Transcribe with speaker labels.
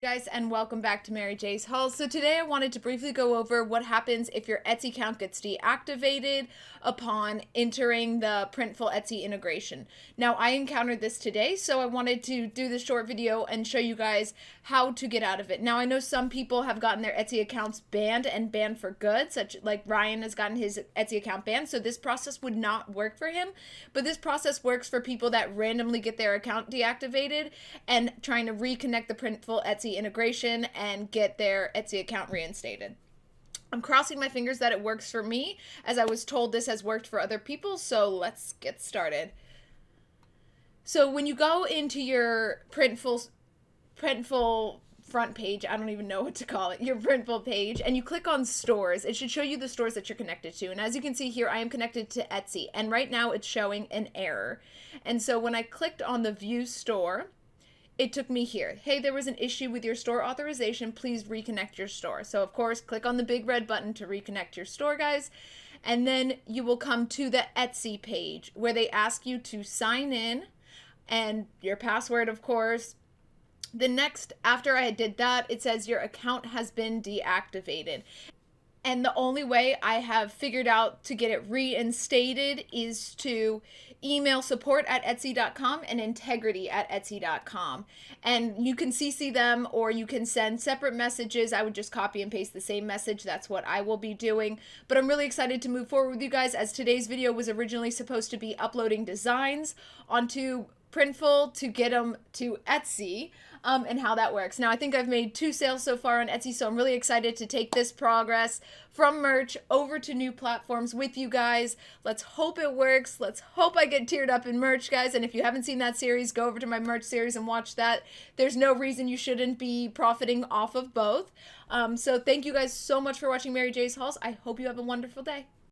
Speaker 1: Guys, and welcome back to Mary J's Haul. So today I wanted to briefly go over what happens if your Etsy account gets deactivated upon entering the Printful Etsy integration. Now I encountered this today, so I wanted to do this short video and show you guys how to get out of it. Now I know some people have gotten their Etsy accounts banned and banned for good, such like Ryan has gotten his Etsy account banned, so this process would not work for him, but this process works for people that randomly get their account deactivated and trying to reconnect the Printful Etsy integration and get their Etsy account reinstated. I'm crossing my fingers that it works for me, as I was told this has worked for other people, so let's get started. So when you go into your Printful front page, I don't even know what to call it, your Printful page, and you click on stores, it should show you the stores that you're connected to. And as you can see here, I am connected to Etsy, and right now it's showing an error. And so when I clicked on the view store, it took me here. Hey, there was an issue with your store authorization. Please reconnect your store. So of course, click on the big red button to reconnect your store, guys. And then you will come to the Etsy page where they ask you to sign in and your password, of course. The next, after I did that, it says your account has been deactivated. And the only way I have figured out to get it reinstated is to email support@etsy.com and integrity@etsy.com. And you can CC them or you can send separate messages. I would just copy and paste the same message. That's what I will be doing. But I'm really excited to move forward with you guys, as today's video was originally supposed to be uploading designs onto Printful to get them to Etsy, and how that works. Now I think I've made 2 sales so far on Etsy, so I'm really excited to take this progress from merch over to new platforms with you guys. Let's hope it works. Let's hope I get tiered up in merch, guys. And if you haven't seen that series, go over to my merch series and watch that. There's no reason you shouldn't be profiting off of both. So thank you guys so much for watching Mary J's Hauls. I hope you have a wonderful day.